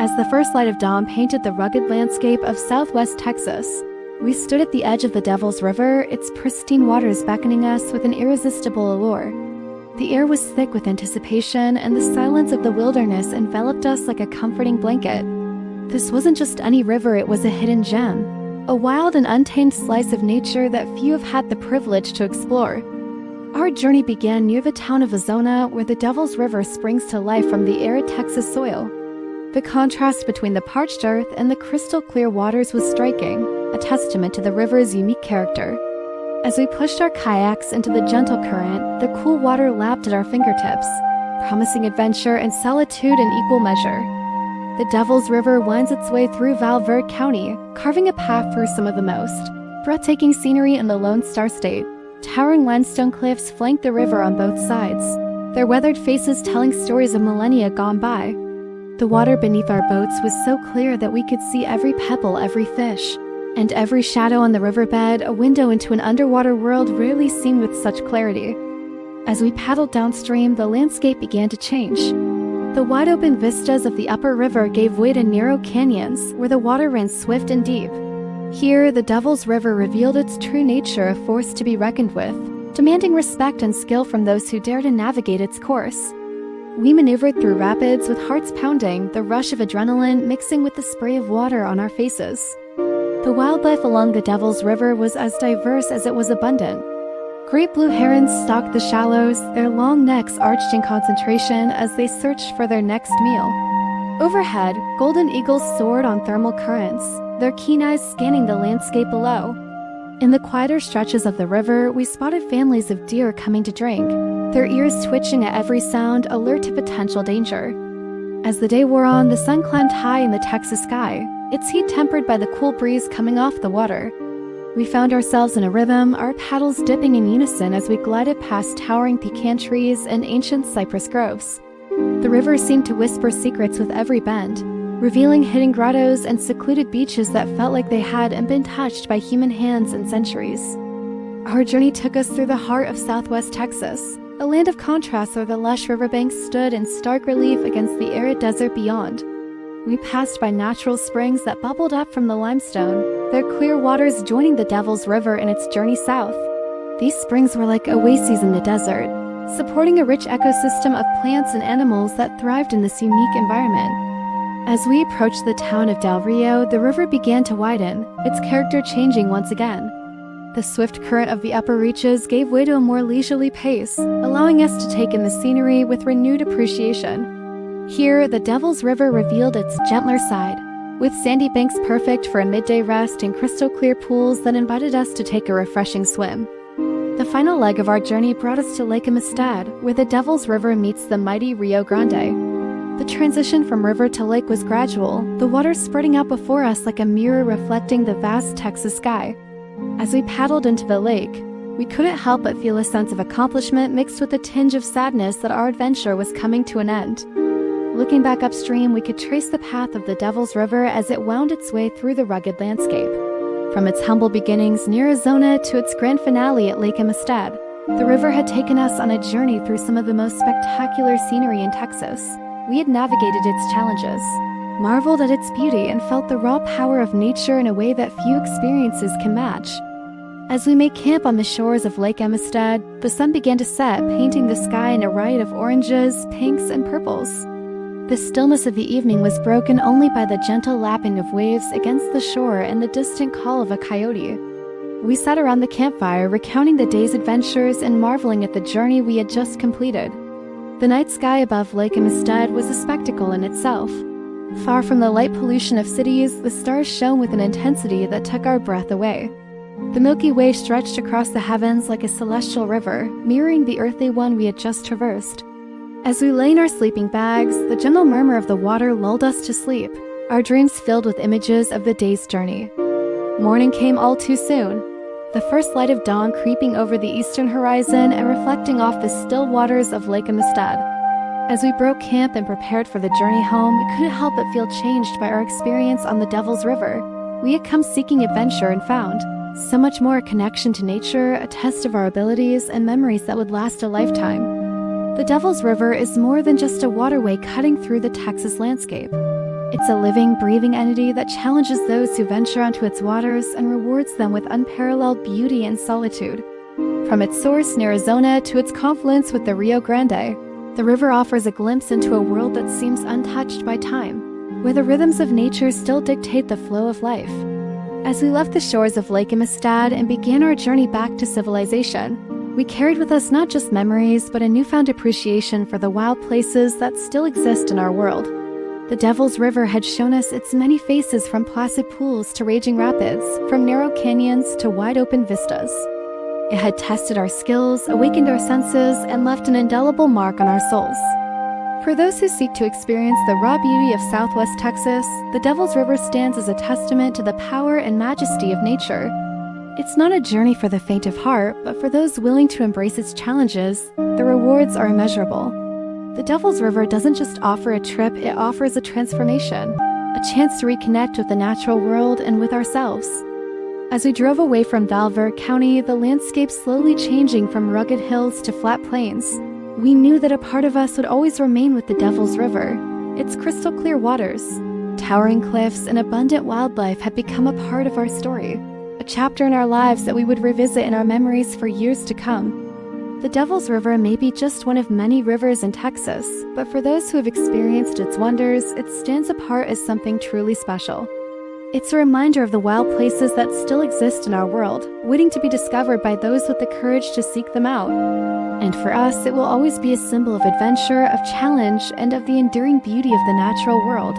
As the first light of dawn painted the rugged landscape of southwest Texas, we stood at the edge of the Devil's River, its pristine waters beckoning us with an irresistible allure. The air was thick with anticipation, and the silence of the wilderness enveloped us like a comforting blanket. This wasn't just any river, it was a hidden gem, a wild and untamed slice of nature that few have had the privilege to explore. Our journey began near the town of Azona, where the Devil's River springs to life from the arid Texas soil. The contrast between the parched earth and the crystal-clear waters was striking, a testament to the river's unique character. As we pushed our kayaks into the gentle current, the cool water lapped at our fingertips, promising adventure and solitude in equal measure. The Devil's River winds its way through Val Verde County, carving a path through some of the most breathtaking scenery in the Lone Star State. Towering limestone cliffs flank the river on both sides, their weathered faces telling stories of millennia gone by. The water beneath our boats was so clear that we could see every pebble, every fish, and every shadow on the riverbed, a window into an underwater world rarely seen with such clarity. As we paddled downstream, the landscape began to change. The wide-open vistas of the upper river gave way to narrow canyons, where the water ran swift and deep. Here, the Devil's River revealed its true nature, a force to be reckoned with, demanding respect and skill from those who dare to navigate its course. We maneuvered through rapids with hearts pounding, the rush of adrenaline mixing with the spray of water on our faces. The wildlife along the Devil's River was as diverse as it was abundant. Great blue herons stalked the shallows, their long necks arched in concentration as they searched for their next meal. Overhead, golden eagles soared on thermal currents, their keen eyes scanning the landscape below. In the quieter stretches of the river, we spotted families of deer coming to drink, their ears twitching at every sound, alert to potential danger. As the day wore on, the sun climbed high in the Texas sky, its heat tempered by the cool breeze coming off the water. We found ourselves in a rhythm, our paddles dipping in unison as we glided past towering pecan trees and ancient cypress groves. The river seemed to whisper secrets with every bend, revealing hidden grottos and secluded beaches that felt like they hadn't been touched by human hands in centuries. Our journey took us through the heart of southwest Texas, a land of contrasts where the lush riverbanks stood in stark relief against the arid desert beyond. We passed by natural springs that bubbled up from the limestone, their clear waters joining the Devil's River in its journey south. These springs were like oases in the desert, supporting a rich ecosystem of plants and animals that thrived in this unique environment. As we approached the town of Del Rio, the river began to widen, its character changing once again. The swift current of the upper reaches gave way to a more leisurely pace, allowing us to take in the scenery with renewed appreciation. Here, the Devil's River revealed its gentler side, with sandy banks perfect for a midday rest and crystal-clear pools that invited us to take a refreshing swim. The final leg of our journey brought us to Lake Amistad, where the Devil's River meets the mighty Rio Grande. The transition from river to lake was gradual, the water spreading out before us like a mirror reflecting the vast Texas sky. As we paddled into the lake, we couldn't help but feel a sense of accomplishment mixed with a tinge of sadness that our adventure was coming to an end. Looking back upstream, we could trace the path of the Devil's River as it wound its way through the rugged landscape. From its humble beginnings near Azona to its grand finale at Lake Amistad, the river had taken us on a journey through some of the most spectacular scenery in Texas. We had navigated its challenges, marveled at its beauty, and felt the raw power of nature in a way that few experiences can match. As we made camp on the shores of Lake Amistad, the sun began to set, painting the sky in a riot of oranges, pinks, and purples. The stillness of the evening was broken only by the gentle lapping of waves against the shore and the distant call of a coyote. We sat around the campfire, recounting the day's adventures and marveling at the journey we had just completed. The night sky above Lake Amistad was a spectacle in itself. Far from the light pollution of cities, the stars shone with an intensity that took our breath away. The Milky Way stretched across the heavens like a celestial river, mirroring the earthly one we had just traversed. As we lay in our sleeping bags, the gentle murmur of the water lulled us to sleep, our dreams filled with images of the day's journey. Morning came all too soon, the first light of dawn creeping over the eastern horizon and reflecting off the still waters of Lake Amistad. As we broke camp and prepared for the journey home, we couldn't help but feel changed by our experience on the Devil's River. We had come seeking adventure and found so much more: a connection to nature, a test of our abilities, and memories that would last a lifetime. The Devil's River is more than just a waterway cutting through the Texas landscape. It's a living, breathing entity that challenges those who venture onto its waters and rewards them with unparalleled beauty and solitude. From its source in Arizona to its confluence with the Rio Grande, the river offers a glimpse into a world that seems untouched by time, where the rhythms of nature still dictate the flow of life. As we left the shores of Lake Amistad and began our journey back to civilization, we carried with us not just memories, but a newfound appreciation for the wild places that still exist in our world. The Devil's River had shown us its many faces, from placid pools to raging rapids, from narrow canyons to wide-open vistas. It had tested our skills, awakened our senses, and left an indelible mark on our souls. For those who seek to experience the raw beauty of Southwest Texas, the Devil's River stands as a testament to the power and majesty of nature. It's not a journey for the faint of heart, but for those willing to embrace its challenges, the rewards are immeasurable. The Devil's River doesn't just offer a trip, it offers a transformation, a chance to reconnect with the natural world and with ourselves. As we drove away from Valver County, the landscape slowly changing from rugged hills to flat plains, we knew that a part of us would always remain with the Devil's River. Its crystal clear waters, towering cliffs, and abundant wildlife had become a part of our story, a chapter in our lives that we would revisit in our memories for years to come. The Devil's River may be just one of many rivers in Texas, but for those who have experienced its wonders, it stands apart as something truly special. It's a reminder of the wild places that still exist in our world, waiting to be discovered by those with the courage to seek them out. And for us, it will always be a symbol of adventure, of challenge, and of the enduring beauty of the natural world.